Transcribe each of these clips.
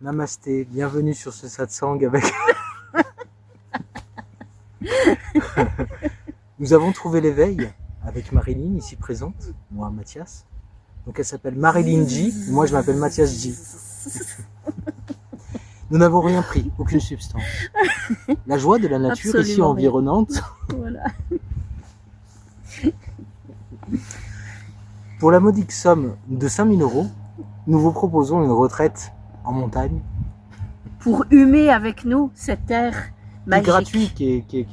Namasté, bienvenue sur ce satsang avec... Nous avons trouvé l'éveil avec Marilyn ici présente, moi Mathias. Donc elle s'appelle Marilyn G, moi je m'appelle Mathias G. Nous n'avons rien pris, aucune substance. La joie de la nature absolument ici environnante. Voilà. Pour la modique somme de 5 000 €, nous vous proposons une retraite en montagne. Pour humer avec nous cette terre magique. Gratuit, qui est...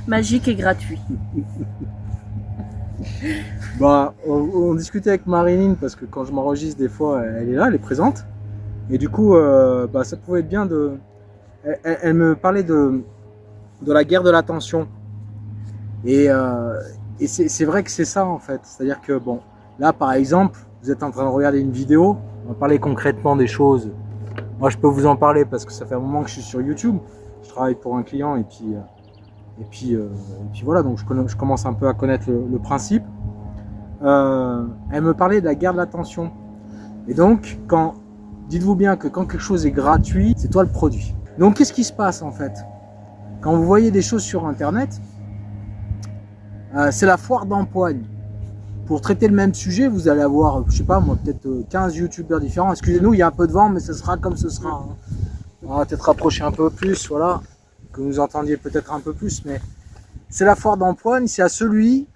Magique et gratuit. Bah, on discutait avec Marilyn parce que quand je m'enregistre des fois, elle est là, elle est présente. Et du coup, bah, ça pouvait être bien de... Elle me parlait de la guerre de l'attention. Et c'est vrai que c'est ça en fait. C'est-à-dire que bon, là par exemple, vous êtes en train de regarder une vidéo, on va parler concrètement des choses. Moi je peux vous en parler parce que ça fait un moment que je suis sur YouTube. Je travaille pour un client et puis voilà, donc je commence un peu à connaître le principe. Elle me parlait de la guerre de l'attention. Et donc, dites-vous bien que quand quelque chose est gratuit, c'est toi le produit. Donc qu'est-ce qui se passe en fait? Quand vous voyez des choses sur internet, c'est la foire d'empoigne. Pour traiter le même sujet, vous allez avoir, je sais pas moi, peut-être 15 youtubeurs différents. Excusez-nous, il y a un peu de vent, mais ce sera comme ce sera. On va peut-être rapprocher un peu plus, voilà, que vous entendiez peut-être un peu plus, mais c'est la foire d'empoigne, c'est à celui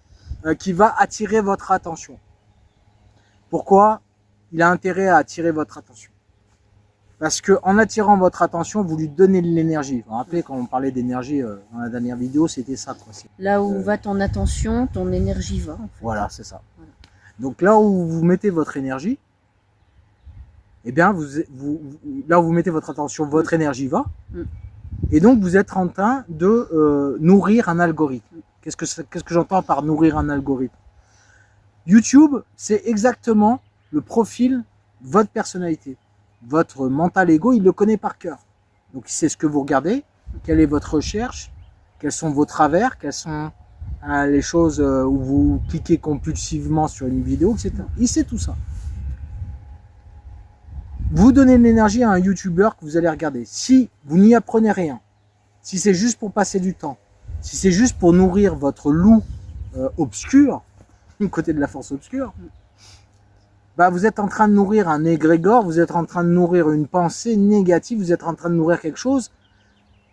qui va attirer votre attention. Pourquoi il a intérêt à attirer votre attention? Parce qu'en attirant votre attention, vous lui donnez de l'énergie. Vous vous rappelez quand on parlait d'énergie dans la dernière vidéo, c'était ça. Là où va ton attention, ton énergie va. En fait. Voilà, c'est ça. Voilà. Donc là où vous mettez votre énergie, eh bien, là où vous mettez votre attention, votre énergie va. Et donc vous êtes en train de nourrir un algorithme. Qu'est-ce que j'entends par nourrir un algorithme? YouTube, c'est exactement le profil de votre personnalité. Votre mental ego, il le connaît par cœur. Donc il sait ce que vous regardez, quelle est votre recherche, quels sont vos travers, quelles sont les choses où vous cliquez compulsivement sur une vidéo, etc. Il sait tout ça. Vous donnez de l'énergie à un YouTuber que vous allez regarder. Si vous n'y apprenez rien, si c'est juste pour passer du temps, si c'est juste pour nourrir votre loup obscur, du côté de la force obscure, bah vous êtes en train de nourrir un égrégore, vous êtes en train de nourrir une pensée négative, vous êtes en train de nourrir quelque chose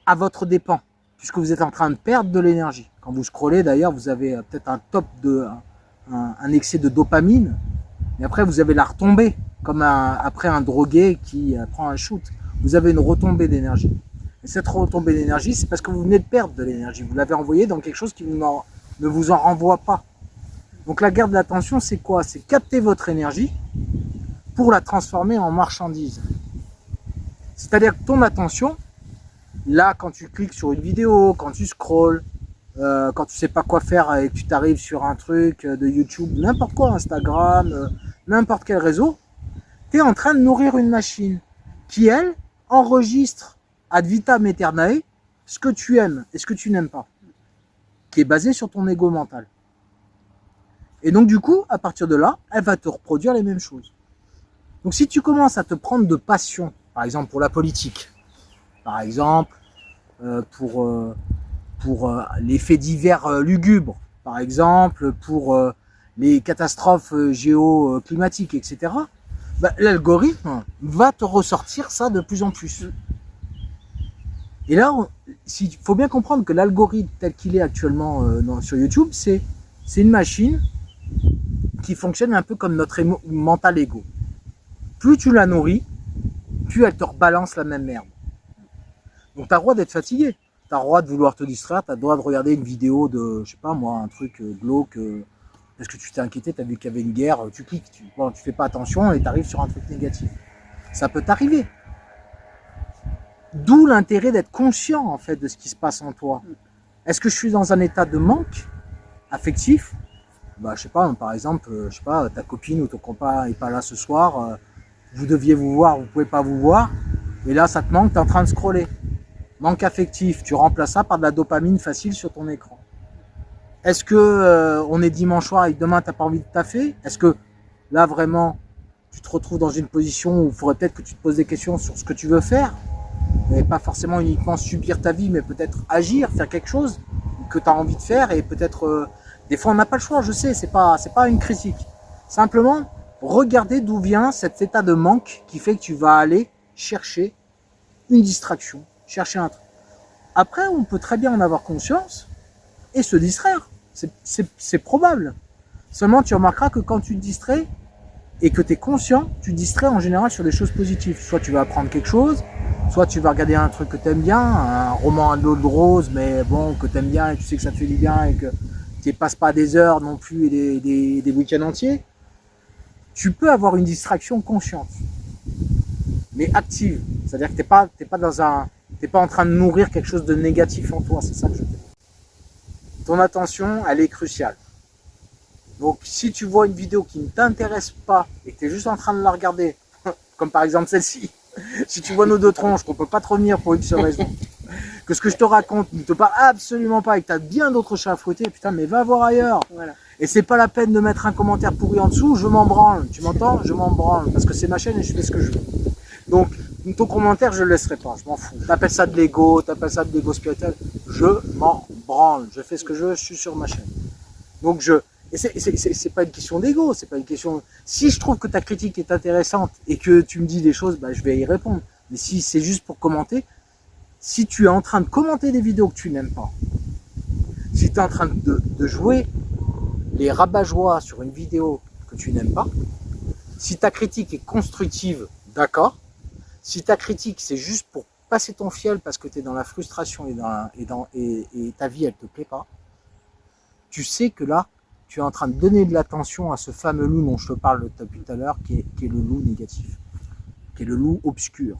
à votre dépens, puisque vous êtes en train de perdre de l'énergie. Quand vous scrollez d'ailleurs, vous avez peut-être un excès de dopamine, mais après vous avez la retombée, comme après un drogué qui prend un shoot. Vous avez une retombée d'énergie. Et cette retombée d'énergie, c'est parce que vous venez de perdre de l'énergie. Vous l'avez envoyée dans quelque chose qui ne vous en renvoie pas. Donc la guerre de l'attention, c'est quoi? C'est capter votre énergie pour la transformer en marchandise. C'est-à-dire que ton attention, là, quand tu cliques sur une vidéo, quand tu scrolles, quand tu sais pas quoi faire et que tu t'arrives sur un truc de YouTube, n'importe quoi, Instagram, n'importe quel réseau, tu es en train de nourrir une machine qui, elle, enregistre ad vitam aeternae ce que tu aimes et ce que tu n'aimes pas, qui est basé sur ton ego mental. Et donc du coup, à partir de là, elle va te reproduire les mêmes choses. Donc si tu commences à te prendre de passion, par exemple pour la politique, par exemple pour les faits divers lugubres, par exemple pour les catastrophes géoclimatiques, etc., bah, l'algorithme va te ressortir ça de plus en plus. Et là, il faut bien comprendre que l'algorithme tel qu'il est actuellement sur YouTube, c'est une machine qui fonctionne un peu comme notre mental ego. Plus tu la nourris, plus elle te rebalance la même merde. Donc tu as le droit d'être fatigué, tu as le droit de vouloir te distraire, tu as le droit de regarder une vidéo de, je sais pas moi, un truc glauque, parce que tu t'es inquiété, tu as vu qu'il y avait une guerre, tu cliques, tu fais pas attention et tu arrives sur un truc négatif. Ça peut t'arriver. D'où l'intérêt d'être conscient en fait de ce qui se passe en toi. Est-ce que je suis dans un état de manque affectif? Bah, je sais pas, par exemple, je sais pas, ta copine ou ton copain est pas là ce soir, vous deviez vous voir, vous pouvez pas vous voir, et là ça te manque, tu es en train de scroller. Manque affectif, tu remplaces ça par de la dopamine facile sur ton écran. Est-ce que on est dimanche soir et demain tu n'as pas envie de taffer? Est-ce que là vraiment tu te retrouves dans une position où il faudrait peut-être que tu te poses des questions sur ce que tu veux faire, et pas forcément uniquement subir ta vie, mais peut-être agir, faire quelque chose que tu as envie de faire, et peut-être, des fois on n'a pas le choix, je sais, c'est pas une critique. Simplement, regardez d'où vient cet état de manque qui fait que tu vas aller chercher une distraction, chercher un truc. Après, on peut très bien en avoir conscience et se distraire. C'est probable. Seulement, tu remarqueras que quand tu te distrais et que tu es conscient, tu te distrais en général sur des choses positives. Soit tu vas apprendre quelque chose, soit tu vas regarder un truc que tu aimes bien, un roman à l'eau de rose, mais bon, que tu aimes bien et tu sais que ça te fait du bien et que tu ne passes pas des heures non plus et des week-ends entiers. Tu peux avoir une distraction consciente, mais active. C'est-à-dire que tu n'es pas en train de nourrir quelque chose de négatif en toi, c'est ça que je te dis. Ton attention, elle est cruciale. Donc si tu vois une vidéo qui ne t'intéresse pas et que tu es juste en train de la regarder, comme par exemple celle-ci, si tu vois nos deux tronches, qu'on ne peut pas te revenir pour X raison, que ce que je te raconte ne te parle absolument pas et que tu as bien d'autres chats à fouetter, putain, mais va voir ailleurs. Voilà. Et c'est pas la peine de mettre un commentaire pourri en dessous, je m'en branle. Tu m'entends? Je m'en branle, parce que c'est ma chaîne et je fais ce que je veux. Donc, ton commentaire, je le laisserai pas, je m'en fous. T'appelles ça de l'ego, t'appelles ça de l'ego spirituel, je m'en branle. Je fais ce que je veux, je suis sur ma chaîne. Donc, et c'est pas une question d'ego, c'est pas une question. Si je trouve que ta critique est intéressante et que tu me dis des choses, bah, je vais y répondre. Mais si c'est juste pour commenter, si tu es en train de commenter des vidéos que tu n'aimes pas, si tu es en train de jouer les rabat-joie sur une vidéo que tu n'aimes pas, si ta critique est constructive, d'accord. Si ta critique c'est juste pour passer ton fiel parce que tu es dans la frustration et ta vie elle te plaît pas, tu sais que là tu es en train de donner de l'attention à ce fameux loup dont je te parle depuis tout à l'heure, qui est le loup négatif, qui est le loup obscur.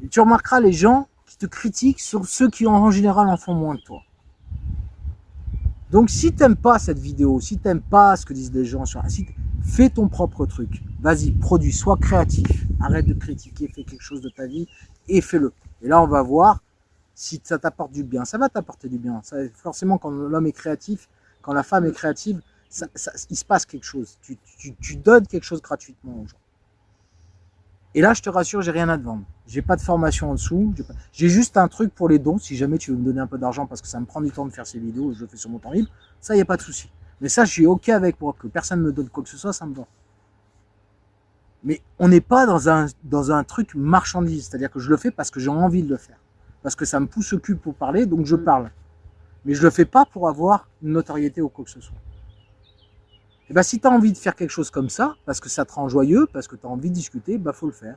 Et tu remarqueras les gens qui te critiquent sur ceux qui en général en font moins que toi. Donc si t'aimes pas cette vidéo, si t'aimes pas ce que disent les gens sur un site, fais ton propre truc. Vas-y, produis, sois créatif. Arrête de critiquer, fais quelque chose de ta vie et fais-le. Et là, on va voir si ça t'apporte du bien. Ça va t'apporter du bien. Ça, forcément, quand l'homme est créatif, quand la femme est créative, il se passe quelque chose. Tu donnes quelque chose gratuitement aux gens. Et là, je te rassure, j'ai rien à te vendre. J'ai pas de formation en dessous. J'ai juste un truc pour les dons. Si jamais tu veux me donner un peu d'argent parce que ça me prend du temps de faire ces vidéos, je le fais sur mon temps libre, ça, il n'y a pas de souci. Mais ça, je suis OK avec moi. Que personne me donne quoi que ce soit, ça me va. Mais on n'est pas dans un truc marchandise. C'est-à-dire que je le fais parce que j'ai envie de le faire. Parce que ça me pousse au cul pour parler, donc je parle. Mais je le fais pas pour avoir une notoriété ou quoi que ce soit. Et ben, si tu as envie de faire quelque chose comme ça, parce que ça te rend joyeux, parce que tu as envie de discuter, bah faut le faire.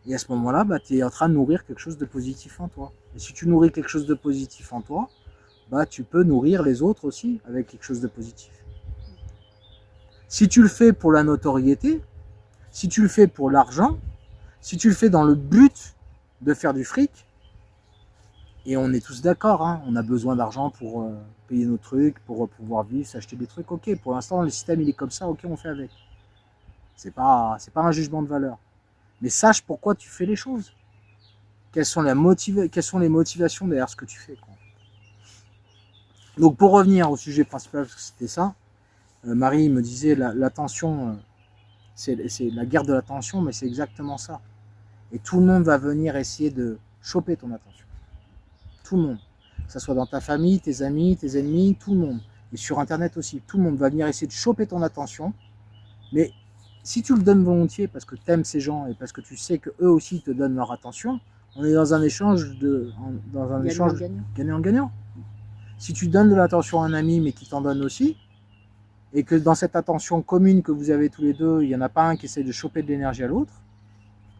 Et à ce moment-là, bah, tu es en train de nourrir quelque chose de positif en toi. Et si tu nourris quelque chose de positif en toi, bah, tu peux nourrir les autres aussi avec quelque chose de positif. Si tu le fais pour la notoriété, si tu le fais pour l'argent, si tu le fais dans le but de faire du fric, et on est tous d'accord, hein, on a besoin d'argent pour payer nos trucs, pour pouvoir vivre, s'acheter des trucs, ok, pour l'instant le système il est comme ça, ok, on fait avec. C'est pas un jugement de valeur. Mais sache pourquoi tu fais les choses. Quelles sont les motivations derrière ce que tu fais, quoi. Donc pour revenir au sujet principal, parce que c'était ça, Marie me disait l'attention, c'est la guerre de l'attention, mais c'est exactement ça. Et tout le monde va venir essayer de choper ton attention. Tout le monde. Que ce soit dans ta famille, tes amis, tes ennemis, tout le monde. Et sur Internet aussi, tout le monde va venir essayer de choper ton attention. Mais si tu le donnes volontiers parce que tu aimes ces gens et parce que tu sais qu'eux aussi te donnent leur attention, on est dans un échange gagnant-gagnant. Si tu donnes de l'attention à un ami mais qui t'en donne aussi, et que dans cette attention commune que vous avez tous les deux, il n'y en a pas un qui essaie de choper de l'énergie à l'autre,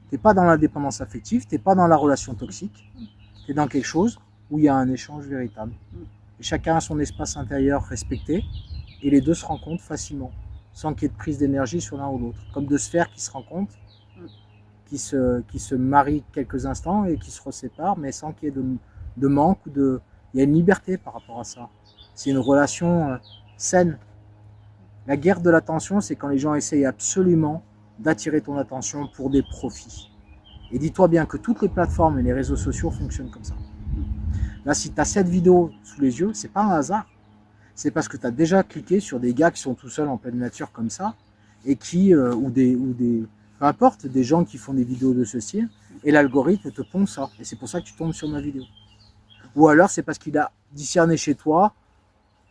tu n'es pas dans la dépendance affective, tu n'es pas dans la relation toxique, tu es dans quelque chose où il y a un échange véritable. Et chacun a son espace intérieur respecté, et les deux se rencontrent facilement, sans qu'il y ait de prise d'énergie sur l'un ou l'autre. Comme deux sphères qui se rencontrent, qui se marient quelques instants et qui se reséparent, mais sans qu'il y ait de manque ou de... Il y a une liberté par rapport à ça. C'est une relation saine. La guerre de l'attention, c'est quand les gens essayent absolument d'attirer ton attention pour des profits. Et dis-toi bien que toutes les plateformes et les réseaux sociaux fonctionnent comme ça. Là, si tu as cette vidéo sous les yeux, c'est pas un hasard. c'est parce que tu as déjà cliqué sur des gars qui sont tout seuls en pleine nature comme ça, et qui, peu importe, des gens qui font des vidéos de ce style, et l'algorithme te pond ça. Et c'est pour ça que tu tombes sur ma vidéo. Ou alors c'est parce qu'il a discerné chez toi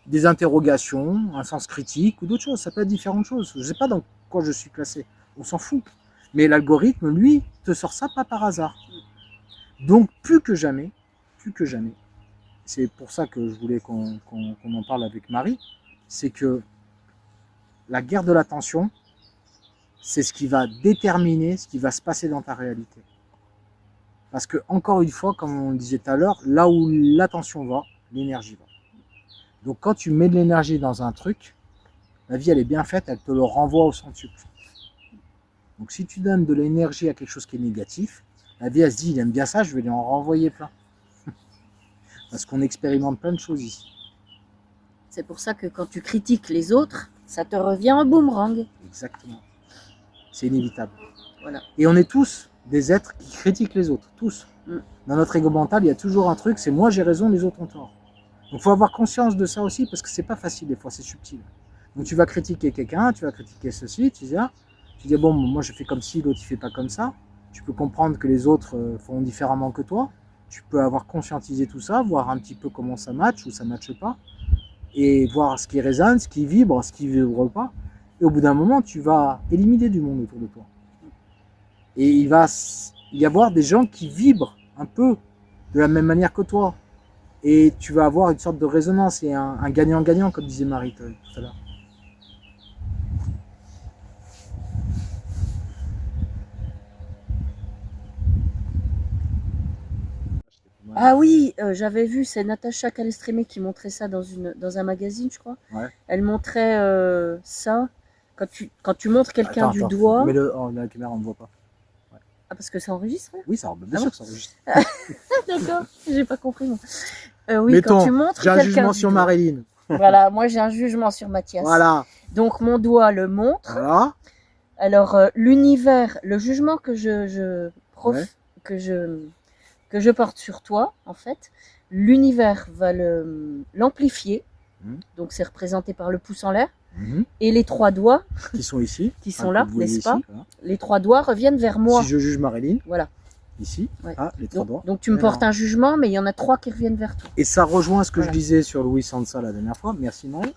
des interrogations, un sens critique ou d'autres choses. Ça peut être différentes choses. Je ne sais pas dans quoi je suis classé. On s'en fout. Mais l'algorithme, lui, te sort ça pas par hasard. Donc plus que jamais, c'est pour ça que je voulais qu'on en parle avec Marie, c'est que la guerre de l'attention, c'est ce qui va déterminer ce qui va se passer dans ta réalité. Parce que, encore une fois, comme on le disait tout à l'heure, là où l'attention va, l'énergie va. Donc quand tu mets de l'énergie dans un truc, la vie elle est bien faite, elle te le renvoie au centuple. Donc si tu donnes de l'énergie à quelque chose qui est négatif, la vie elle se dit il aime bien ça, je vais lui en renvoyer plein. Parce qu'on expérimente plein de choses ici. C'est pour ça que quand tu critiques les autres, ça te revient en boomerang. Exactement. C'est inévitable. Voilà. Et on est tous des êtres qui critiquent les autres, tous. Dans notre ego mental, il y a toujours un truc, c'est moi j'ai raison, les autres ont tort. Donc il faut avoir conscience de ça aussi, parce que c'est pas facile des fois, c'est subtil. Donc tu vas critiquer quelqu'un, tu vas critiquer ceci, tu dis bon, moi je fais comme ci, l'autre il fait pas comme ça. Tu peux comprendre que les autres font différemment que toi. Tu peux avoir conscientisé tout ça, voir un petit peu comment ça match ou ça matche pas, et voir ce qui résonne, ce qui vibre, ce qui vibre pas. Et au bout d'un moment, tu vas éliminer du monde autour de toi. Et il va y avoir des gens qui vibrent un peu de la même manière que toi. Et tu vas avoir une sorte de résonance et un gagnant-gagnant, comme disait Marie tout à l'heure. Ah oui, j'avais vu, c'est Natacha Calestrémé qui montrait ça dans un magazine, je crois. Ouais. Elle montrait ça, quand tu montres quelqu'un du doigt. Mais la caméra, on ne voit pas. Ouais. Ah, parce que ça enregistre? Oui, ça, bien sûr que ça enregistre. D'accord, j'ai pas compris moi. Oui, mettons, quand tu montres j'ai un jugement sur Marilyn. Voilà, moi j'ai un jugement sur Mathias. Voilà. Donc mon doigt le montre. Voilà. Alors l'univers, le jugement que que je porte sur toi, en fait, l'univers va l'amplifier. Donc c'est représenté par le pouce en l'air. Et les trois doigts qui sont ici, qui sont là, n'est-ce pas? Voilà. Les trois doigts reviennent vers moi. Si je juge Marilyn, voilà. Ici, ouais. Les trois doigts. Donc tu me portes un jugement, mais il y en a trois qui reviennent vers toi. Et ça rejoint ce que je disais sur Louis Sansa la dernière fois. Merci Marie.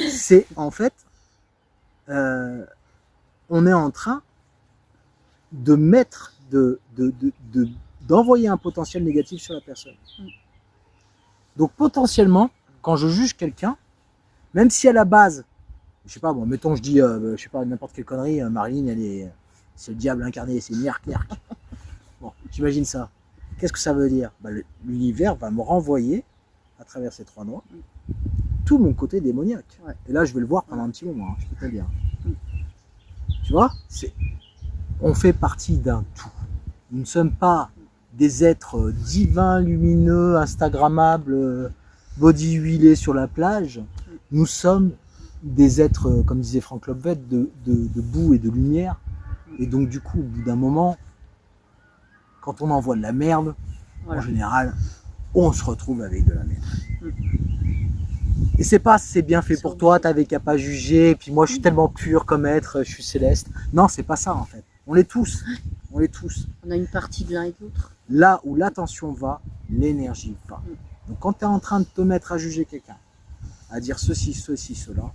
C'est en fait, on est en train de mettre, d'envoyer un potentiel négatif sur la personne. Donc potentiellement, quand je juge quelqu'un, même si à la base, je sais pas, bon, mettons je dis, je sais pas, n'importe quelle connerie, Marilyn, c'est le diable incarné, c'est Nierk. Bon, j'imagine ça. Qu'est-ce que ça veut dire? L'univers va me renvoyer, à travers ces trois doigts, tout mon côté démoniaque. Ouais. Et là, je vais le voir pendant un petit moment, hein, je peux te le dire. Tu vois, on fait partie d'un tout. Nous ne sommes pas des êtres divins, lumineux, instagrammables, body huilé sur la plage. Nous sommes des êtres, comme disait Frank Lopvet, de boue et de lumière. Et donc, du coup, au bout d'un moment, quand on envoie de la merde, en général, on se retrouve avec de la merde. Et c'est pas c'est bien fait pour toi, t'avais qu'à pas juger, et puis moi je suis tellement pur comme être, je suis céleste. Non, c'est pas ça en fait. On l'est tous. On l'est tous. On a une partie de l'un et de l'autre. Là où l'attention va, l'énergie va. Donc quand tu es en train de te mettre à juger quelqu'un, à dire ceci, cela,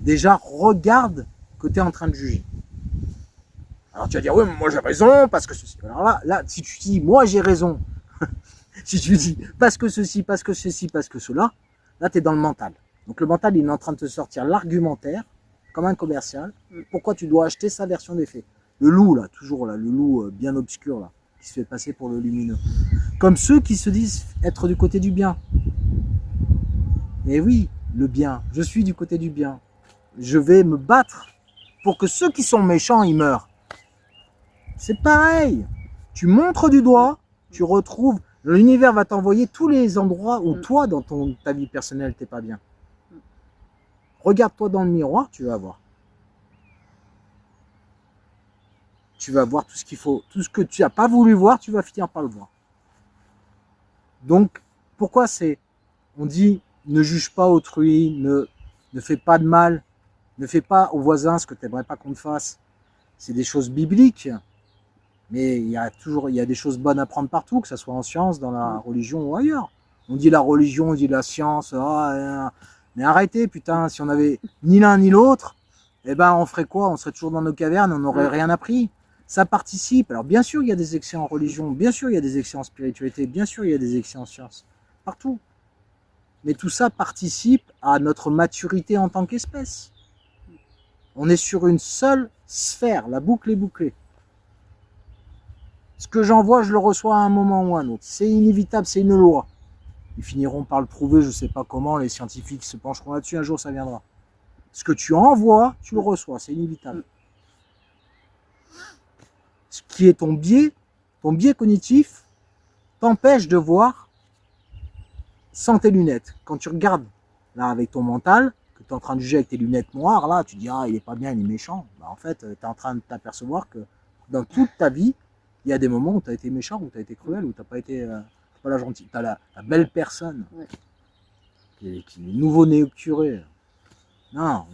déjà regarde que tu es en train de juger. Alors tu vas dire oui, mais moi j'ai raison parce que ceci. Alors là, si tu dis moi j'ai raison, si tu dis parce que ceci, parce que ceci, parce que cela, là tu es dans le mental. Donc le mental il est en train de te sortir l'argumentaire comme un commercial. Pourquoi tu dois acheter sa version des faits. Le loup là, toujours là, le loup bien obscur là, qui se fait passer pour le lumineux. Comme ceux qui se disent être du côté du bien. Et oui, le bien, je suis du côté du bien. Je vais me battre pour que ceux qui sont méchants ils meurent. C'est pareil. Tu montres du doigt, tu retrouves, l'univers va t'envoyer tous les endroits où toi, dans ta vie personnelle, t'es pas bien. Regarde-toi dans le miroir, tu vas voir. Tu vas voir tout ce qu'il faut, tout ce que tu n'as pas voulu voir, tu vas finir par le voir. Donc, pourquoi on dit ne juge pas autrui, ne fais pas de mal, ne fais pas au voisin ce que tu n'aimerais pas qu'on te fasse. C'est des choses bibliques, mais il y a des choses bonnes à prendre partout, que ce soit en science, dans la religion ou ailleurs. On dit la religion, on dit la science, mais arrêtez, putain, si on avait ni l'un ni l'autre, eh ben on ferait quoi? On serait toujours dans nos cavernes, on n'aurait rien appris. Ça participe. Alors bien sûr, il y a des excès en religion, bien sûr, il y a des excès en spiritualité, bien sûr, il y a des excès en science, partout. Mais tout ça participe à notre maturité en tant qu'espèce. On est sur une seule sphère, la boucle est bouclée. Ce que j'envoie, je le reçois à un moment ou à un autre. C'est inévitable, c'est une loi. Ils finiront par le prouver, je ne sais pas comment, les scientifiques se pencheront là-dessus, un jour ça viendra. Ce que tu envoies, tu le reçois, c'est inévitable. Ce qui est ton biais cognitif, t'empêche de voir sans tes lunettes. Quand tu regardes là avec ton mental, que tu es en train de juger avec tes lunettes noires, là tu dis ah il est pas bien, il est méchant. Bah, en fait, tu es en train de t'apercevoir que dans toute ta vie, il y a des moments où tu as été méchant, où tu as été cruel, où tu n'as pas été pas la gentille. Tu as la belle personne qui est nouveau-né obturé. Non,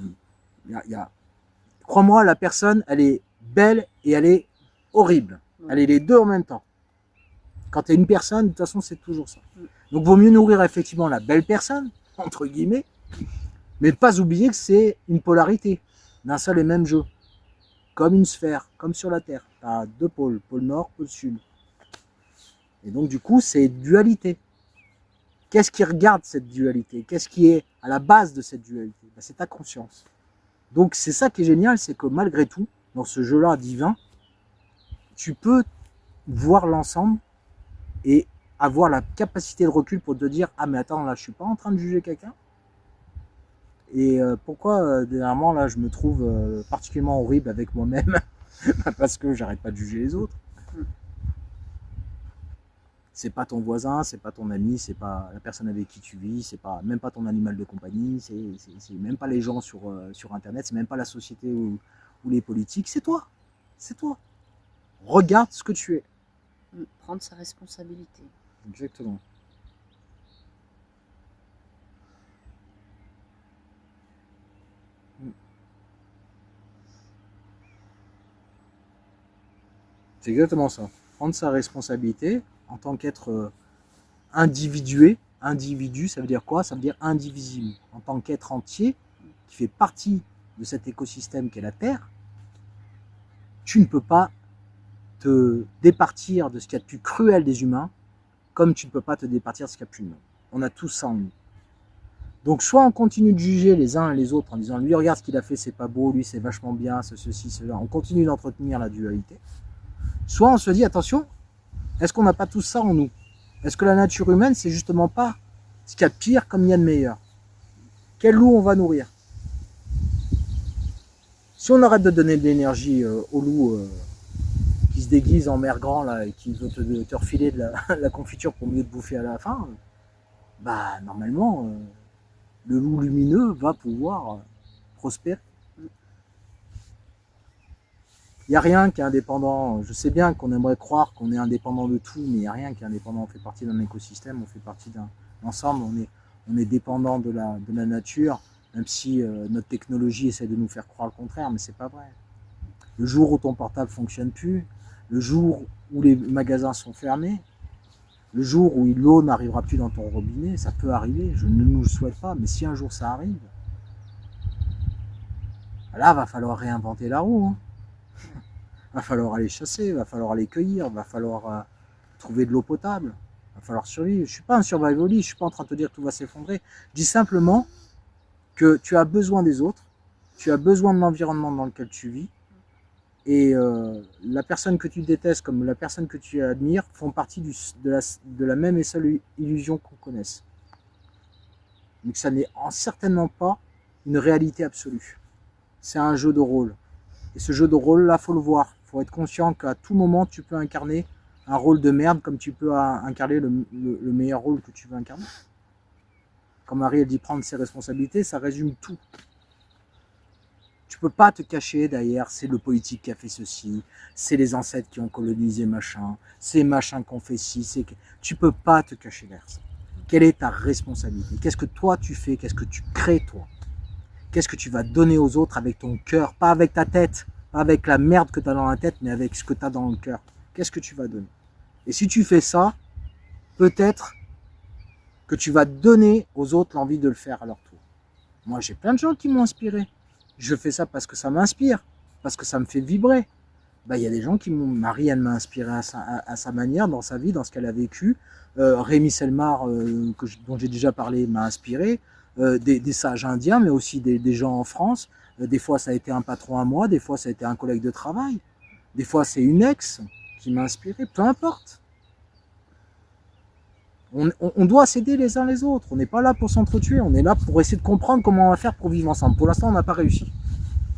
crois-moi, la personne, elle est belle et elle est horrible. Elle est les deux en même temps. Quand tu es une personne, de toute façon, c'est toujours ça. Donc, vaut mieux nourrir effectivement la belle personne, entre guillemets, mais ne pas oublier que c'est une polarité d'un seul et même jeu. Comme une sphère, comme sur la Terre. Tu as deux pôles, pôle nord, pôle sud. Et donc, du coup, c'est dualité. Qu'est-ce qui regarde cette dualité? Qu'est-ce qui est à la base de cette dualité? Ben, c'est ta conscience. Donc, c'est ça qui est génial, c'est que malgré tout, dans ce jeu-là divin, tu peux voir l'ensemble et avoir la capacité de recul pour te dire « Ah, mais attends, là, je suis pas en train de juger quelqu'un. Et pourquoi, dernièrement, là, je me trouve particulièrement horrible avec moi-même parce que j'arrête pas de juger les autres. C'est pas ton voisin, c'est pas ton ami, c'est pas la personne avec qui tu vis, c'est pas même pas ton animal de compagnie, c'est même pas les gens sur Internet, c'est même pas la société ou les politiques, c'est toi. C'est toi. Regarde ce que tu es. Prendre sa responsabilité. Exactement. C'est exactement ça. Prendre sa responsabilité en tant qu'être individu, ça veut dire quoi? Ça veut dire indivisible. En tant qu'être entier qui fait partie de cet écosystème qu'est la Terre, tu ne peux pas te départir de ce qu'il y a de plus cruel des humains, comme tu ne peux pas te départir de ce qu'il y a de plus humain. On a tous ça en nous. Donc soit on continue de juger les uns et les autres en disant lui regarde ce qu'il a fait, c'est pas beau, lui c'est vachement bien, ceci, cela. On continue d'entretenir la dualité. Soit on se dit attention, est-ce qu'on n'a pas tout ça en nous? Est-ce que la nature humaine c'est justement pas ce qu'il y a de pire comme il y a de meilleur? Quel loup on va nourrir? Si on arrête de donner de l'énergie au loup qui se déguise en mer grand là, et qui veut te refiler de la confiture pour mieux te bouffer à la fin, bah normalement le loup lumineux va pouvoir prospérer. Il n'y a rien qui est indépendant. Je sais bien qu'on aimerait croire qu'on est indépendant de tout, mais il n'y a rien qui est indépendant. On fait partie d'un écosystème, on fait partie d'un ensemble, on est dépendant de la nature, même si notre technologie essaie de nous faire croire le contraire, mais c'est pas vrai. Le jour où ton portable ne fonctionne plus, le jour où les magasins sont fermés, le jour où l'eau n'arrivera plus dans ton robinet, ça peut arriver, je ne nous le souhaite pas, mais si un jour ça arrive, là, va falloir réinventer la roue. Hein. Va falloir aller chasser, va falloir aller cueillir, va falloir trouver de l'eau potable, va falloir survivre. Je ne suis pas un survivaliste, je ne suis pas en train de te dire que tout va s'effondrer. Je dis simplement que tu as besoin des autres, tu as besoin de l'environnement dans lequel tu vis, et la personne que tu détestes comme la personne que tu admires font partie de la même et seule illusion qu'on connaisse. Mais que ça n'est certainement pas une réalité absolue. C'est un jeu de rôle. Et ce jeu de rôle-là, il faut le voir. Il faut être conscient qu'à tout moment, tu peux incarner un rôle de merde comme tu peux incarner le meilleur rôle que tu veux incarner. Quand Marie elle dit prendre ses responsabilités, ça résume tout. Tu peux pas te cacher derrière, c'est le politique qui a fait ceci, c'est les ancêtres qui ont colonisé machin, c'est machin qu'on fait ci, tu peux pas te cacher derrière ça. Quelle est ta responsabilité? Qu'est-ce que toi tu fais? Qu'est-ce que tu crées toi? Qu'est-ce que tu vas donner aux autres avec ton cœur? Pas avec ta tête, pas avec la merde que tu as dans la tête, mais avec ce que tu as dans le cœur. Qu'est-ce que tu vas donner? Et si tu fais ça, peut-être que tu vas donner aux autres l'envie de le faire à leur tour. Moi, j'ai plein de gens qui m'ont inspiré. Je fais ça parce que ça m'inspire, parce que ça me fait vibrer. Il y a des gens qui m'ont... Marie, elle m'a inspiré à sa manière, dans sa vie, dans ce qu'elle a vécu. Rémi Selmar, dont j'ai déjà parlé, m'a inspiré. Des sages indiens, mais aussi des gens en France. Des fois, ça a été un patron à moi, des fois, ça a été un collègue de travail. Des fois, c'est une ex qui m'a inspiré, peu importe. On doit s'aider les uns les autres. On n'est pas là pour s'entretuer, on est là pour essayer de comprendre comment on va faire pour vivre ensemble. Pour l'instant, on n'a pas réussi.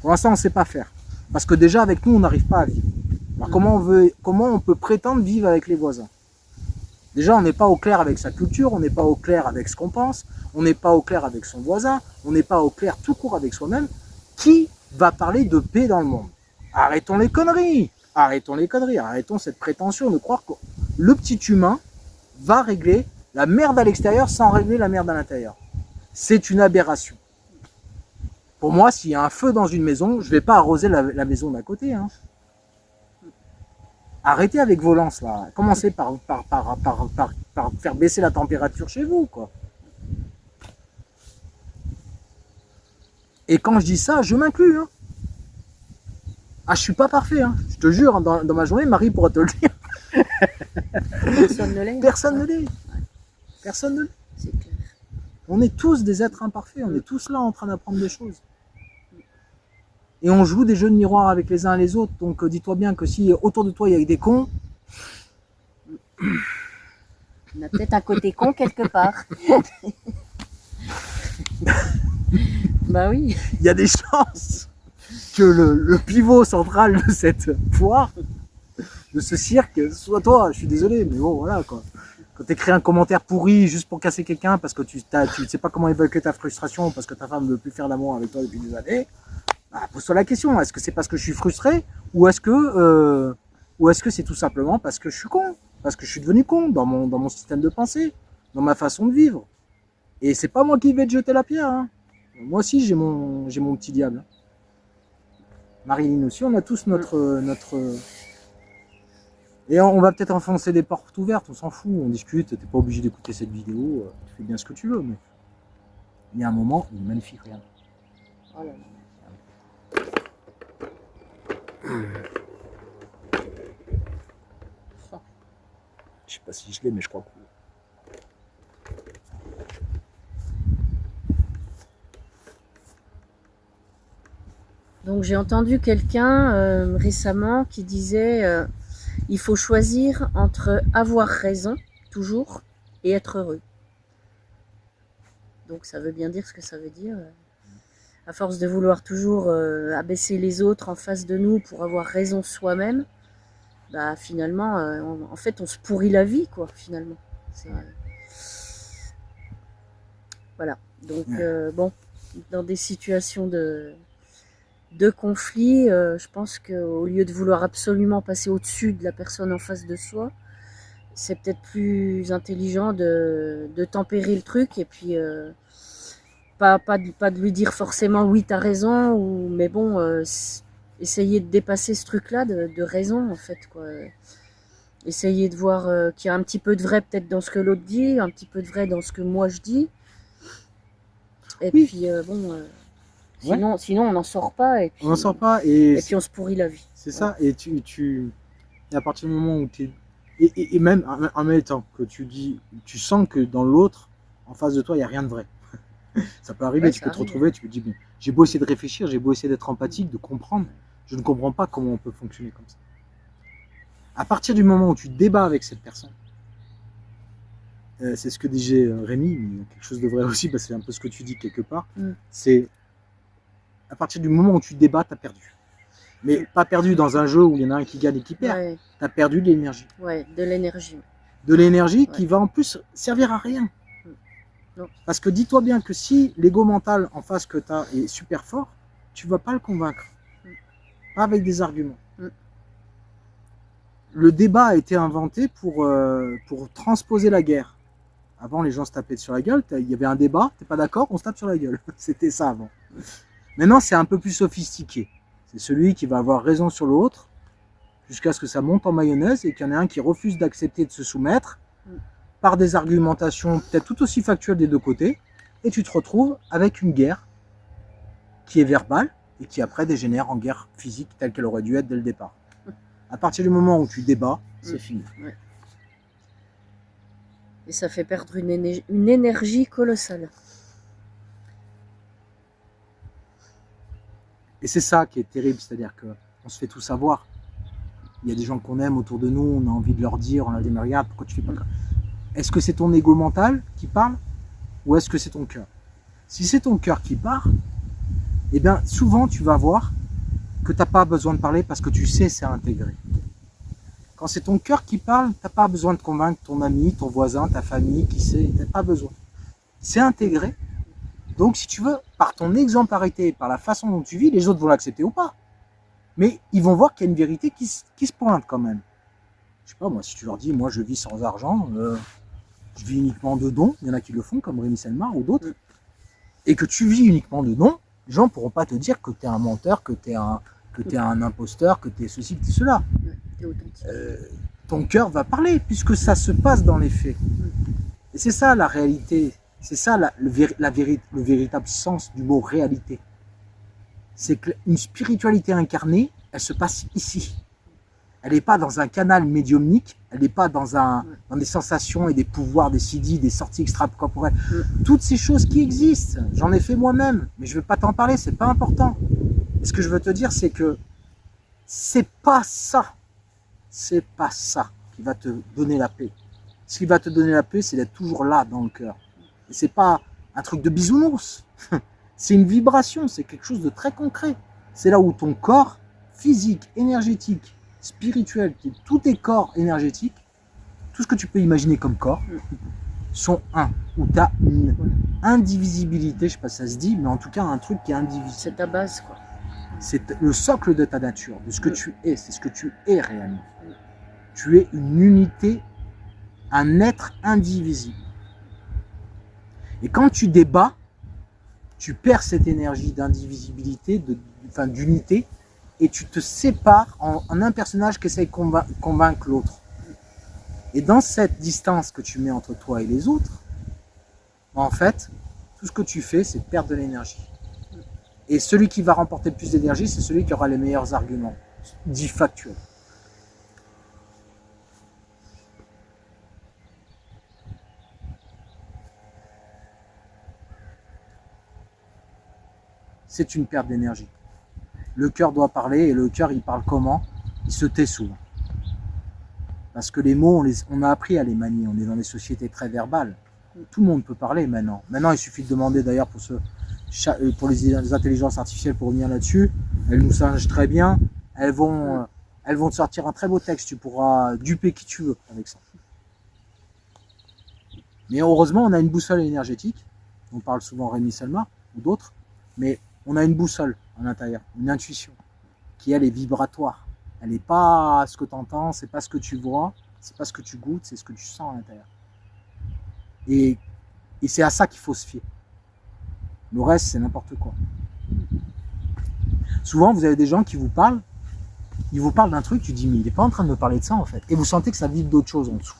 Pour l'instant, on ne sait pas faire. Parce que déjà, avec nous, on n'arrive pas à vivre. Alors, comment on peut prétendre vivre avec les voisins? Déjà, on n'est pas au clair avec sa culture, on n'est pas au clair avec ce qu'on pense, on n'est pas au clair avec son voisin, on n'est pas au clair tout court avec soi-même. Qui va parler de paix dans le monde? Arrêtons les conneries, arrêtons cette prétention de croire que le petit humain va régler la merde à l'extérieur sans régler la merde à l'intérieur. C'est une aberration. Pour moi, s'il y a un feu dans une maison, je ne vais pas arroser la maison d'à côté. Hein. Arrêtez avec vos lances là. Commencez par faire baisser la température chez vous, quoi. Et quand je dis ça, je m'inclus. Hein. Ah, je suis pas parfait. Hein. Je te jure, dans ma journée, Marie pourra te le dire. Personne ne l'est. Personne ne l'est. Personne ne l'est. C'est clair. On est tous des êtres imparfaits. On est tous là en train d'apprendre des choses. Et on joue des jeux de miroir avec les uns et les autres. Donc dis-toi bien que si autour de toi il y a des cons, on a peut-être un côté con quelque part. Bah oui. Il y a des chances que le pivot central de cette foire, de ce cirque, soit toi. Je suis désolé, mais bon voilà quoi. Quand tu écris un commentaire pourri juste pour casser quelqu'un parce que tu ne sais pas comment évacuer ta frustration parce que ta femme ne veut plus faire l'amour avec toi depuis des années. Pose-toi la question, est-ce que c'est parce que je suis frustré ou est-ce que c'est tout simplement parce que je suis con, parce que je suis devenu con dans mon système de pensée, dans ma façon de vivre. Et c'est pas moi qui vais te jeter la pierre. Hein. Moi aussi j'ai mon petit diable. Marilyn aussi, on a tous notre... Et on va peut-être enfoncer des portes ouvertes, on s'en fout, on discute, t'es pas obligé d'écouter cette vidéo, tu fais bien ce que tu veux, mais il y a un moment, il est magnifique, regarde. Oh là là. Je sais pas si je l'ai, mais je crois que... Donc j'ai entendu quelqu'un récemment qui disait il faut choisir entre avoir raison, toujours, et être heureux. Donc ça veut bien dire ce que ça veut dire. À force de vouloir toujours abaisser les autres en face de nous pour avoir raison soi-même, bah finalement, en fait, on se pourrit la vie, quoi, finalement. Voilà. Donc, bon, dans des situations de conflit, je pense qu'au lieu de vouloir absolument passer au-dessus de la personne en face de soi, c'est peut-être plus intelligent de tempérer le truc et puis pas de lui dire forcément oui t'as raison, mais bon, essayer de dépasser ce truc-là de raison en fait, quoi. Essayer de voir qu'il y a un petit peu de vrai peut-être dans ce que l'autre dit, un petit peu de vrai dans ce que moi je dis. Et oui. Puis bon... Sinon on n'en sort pas. Et puis, on n'en sort pas et puis on se pourrit la vie. C'est ça, et et à partir du moment où tu es... Et même en même temps que tu sens que dans l'autre, en face de toi, il n'y a rien de vrai. Ça peut arriver, tu peux te retrouver, tu te dis, mais j'ai beau essayer de réfléchir, j'ai beau essayer d'être empathique, de comprendre, je ne comprends pas comment on peut fonctionner comme ça. À partir du moment où tu débats avec cette personne, c'est ce que disait Rémi, mais quelque chose de vrai aussi, parce que c'est un peu ce que tu dis quelque part, c'est à partir du moment où tu débats, tu as perdu. Mais pas perdu dans un jeu où il y en a un qui gagne et qui perd, tu as perdu de l'énergie. Ouais, de l'énergie. De l'énergie qui va en plus servir à rien. Non. Parce que dis-toi bien que si l'ego mental en face que tu as est super fort, tu ne vas pas le convaincre. Pas avec des arguments. Le débat a été inventé pour transposer la guerre. Avant, les gens se tapaient sur la gueule. Il y avait un débat, t'es pas d'accord, on se tape sur la gueule. C'était ça avant. Maintenant, c'est un peu plus sophistiqué. C'est celui qui va avoir raison sur l'autre, jusqu'à ce que ça monte en mayonnaise et qu'il y en ait un qui refuse d'accepter de se soumettre par des argumentations peut-être tout aussi factuelles des deux côtés, et tu te retrouves avec une guerre qui est verbale et qui après dégénère en guerre physique telle qu'elle aurait dû être dès le départ. À partir du moment où tu débats, c'est fini. Ouais. Et ça fait perdre une énergie colossale. Et c'est ça qui est terrible, c'est-à-dire qu'on se fait tout savoir. Il y a des gens qu'on aime autour de nous, on a envie de leur dire, on a dit mais regarde, pourquoi tu fais pas ça? Est-ce que c'est ton ego mental qui parle ou est-ce que c'est ton cœur? Si c'est ton cœur qui parle, eh bien souvent tu vas voir que tu n'as pas besoin de parler parce que tu sais c'est intégré. Quand c'est ton cœur qui parle, tu n'as pas besoin de convaincre ton ami, ton voisin, ta famille, qui sait, tu n'as pas besoin. C'est intégré. Donc si tu veux, par ton exemplarité, par la façon dont tu vis, les autres vont l'accepter ou pas. Mais ils vont voir qu'il y a une vérité qui se pointe quand même. Je sais pas, moi, si tu leur dis, moi je vis sans argent, je vis uniquement de dons, il y en a qui le font, comme Rémi Selmar ou d'autres, et que tu vis uniquement de dons, les gens ne pourront pas te dire que tu es un menteur, que tu es un imposteur, que tu es ceci, que tu es cela. Ton cœur va parler, puisque ça se passe dans les faits. Et c'est ça la réalité, c'est ça le véritable sens du mot réalité. C'est qu'une spiritualité incarnée, elle se passe ici. Elle n'est pas dans un canal médiumnique, elle n'est pas dans des sensations et des pouvoirs, des CD, des sorties extracorporelles. Toutes ces choses qui existent, j'en ai fait moi-même, mais je ne veux pas t'en parler, c'est pas important. Et ce que je veux te dire, c'est que c'est pas ça qui va te donner la paix. Ce qui va te donner la paix, c'est d'être toujours là dans le cœur. Et c'est pas un truc de bisounours. C'est une vibration, c'est quelque chose de très concret. C'est là où ton corps physique, énergétique, spirituel, tous tes corps énergétiques, tout ce que tu peux imaginer comme corps, sont un. Où tu as une indivisibilité, je sais pas si ça se dit, mais en tout cas un truc qui est indivisible. C'est ta base, quoi. C'est le socle de ta nature, de ce que tu es, c'est ce que tu es réellement. Tu es une unité, un être indivisible. Et quand tu débats, tu perds cette énergie d'indivisibilité, d'unité, et tu te sépares en un personnage qui essaie de convaincre l'autre. Et dans cette distance que tu mets entre toi et les autres, en fait, tout ce que tu fais, c'est perdre de l'énergie. Et celui qui va remporter le plus d'énergie, c'est celui qui aura les meilleurs arguments, dits factuels. C'est une perte d'énergie. Le cœur doit parler, et le cœur, il parle comment? Il se tait souvent. Parce que les mots, on a appris à les manier, on est dans des sociétés très verbales. Tout le monde peut parler maintenant. Maintenant, il suffit de demander d'ailleurs pour les intelligences artificielles, pour revenir là-dessus, elles nous singent très bien, elles vont te sortir un très beau texte, tu pourras duper qui tu veux avec ça. Mais heureusement, on a une boussole énergétique, on parle souvent Rémi Selmar ou d'autres, mais on a une boussole à l'intérieur, une intuition, qui elle est vibratoire. Elle n'est pas ce que tu entends, c'est pas ce que tu vois, c'est pas ce que tu goûtes, c'est ce que tu sens à l'intérieur. Et c'est à ça qu'il faut se fier. Le reste, c'est n'importe quoi. Souvent, vous avez des gens qui vous parlent, ils vous parlent d'un truc, tu dis, mais il n'est pas en train de me parler de ça en fait. Et vous sentez que ça vibre d'autre chose en dessous.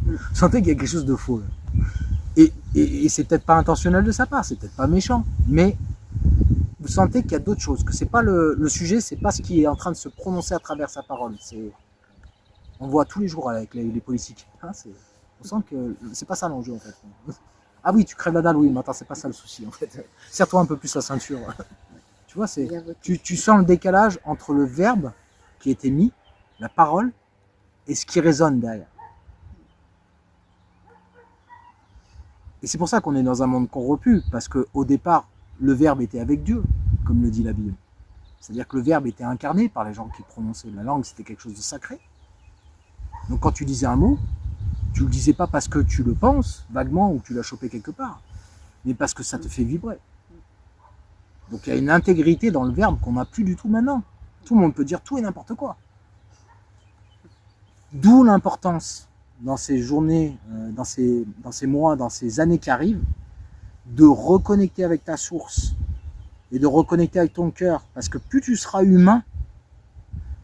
Vous sentez qu'il y a quelque chose de faux. Et c'est peut-être pas intentionnel de sa part, c'est peut-être pas méchant, mais vous sentez qu'il y a d'autres choses, que c'est pas le sujet, c'est pas ce qui est en train de se prononcer à travers sa parole. On voit tous les jours avec les politiques. Hein, on sent que c'est pas ça l'enjeu en fait. Ah oui, tu crèves la dalle, oui, mais attends, c'est pas ça le souci en fait. Serre-toi un peu plus la ceinture. Tu vois, tu sens le décalage entre le verbe qui est émis, la parole, et ce qui résonne derrière. Et c'est pour ça qu'on est dans un monde corrompu, parce qu'au départ, le verbe était avec Dieu, comme le dit la Bible. C'est-à-dire que le verbe était incarné par les gens qui prononçaient. La langue, c'était quelque chose de sacré. Donc quand tu disais un mot, tu ne le disais pas parce que tu le penses, vaguement, ou que tu l'as chopé quelque part, mais parce que ça te fait vibrer. Donc il y a une intégrité dans le verbe qu'on n'a plus du tout maintenant. Tout le monde peut dire tout et n'importe quoi. D'où l'importance dans ces journées, dans ces mois, dans ces années qui arrivent, de reconnecter avec ta source et de reconnecter avec ton cœur. Parce que plus tu seras humain,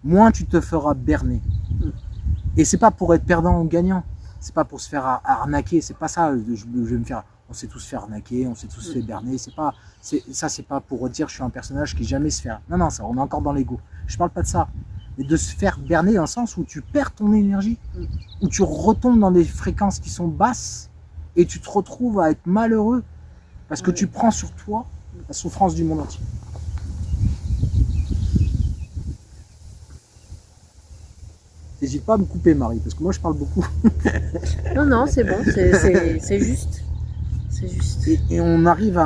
moins tu te feras berner. Et c'est pas pour être perdant ou gagnant. C'est pas pour se faire arnaquer. C'est pas ça. Je vais me faire. On s'est tous fait arnaquer, on s'est tous fait berner. C'est pas pour dire je suis un personnage qui jamais se fait. Non, ça, on est encore dans l'ego. Je parle pas de ça. Mais de se faire berner dans le sens où tu perds ton énergie, où tu retombes dans des fréquences qui sont basses et tu te retrouves à être malheureux parce que tu prends sur toi la souffrance du monde entier. N'hésite pas à me couper, Marie, parce que moi je parle beaucoup. Non, c'est bon, c'est juste. C'est juste. Et on arrive à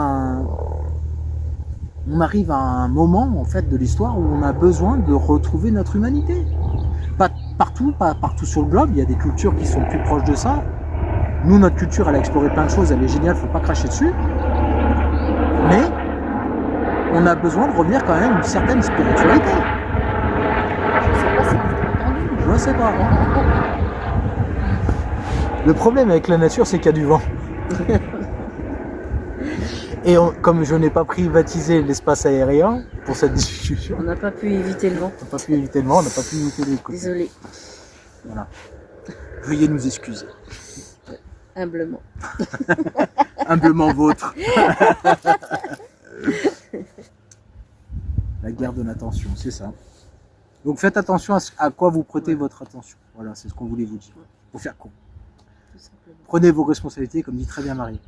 un moment en fait de l'histoire où on a besoin de retrouver notre humanité. Pas partout sur le globe, il y a des cultures qui sont plus proches de ça. Nous, notre culture, elle a exploré plein de choses, elle est géniale, faut pas cracher dessus. Mais on a besoin de revenir quand même à une certaine spiritualité. Je sais pas si vous avez entendu. Je sais pas. Le problème avec la nature, c'est qu'il y a du vent. Et comme je n'ai pas privatisé l'espace aérien pour cette discussion, On n'a pas pu éviter le vent. on n'a pas pu éviter le vent, on n'a pas pu éviter les côtés. Désolé, Voilà. Veuillez nous excuser. humblement. Humblement vôtre. La guerre de l'attention, c'est ça. Donc faites attention à quoi vous prêtez votre attention. Voilà, c'est ce qu'on voulait vous dire. Pour faire court. Tout simplement. Prenez vos responsabilités, comme dit très bien Marie.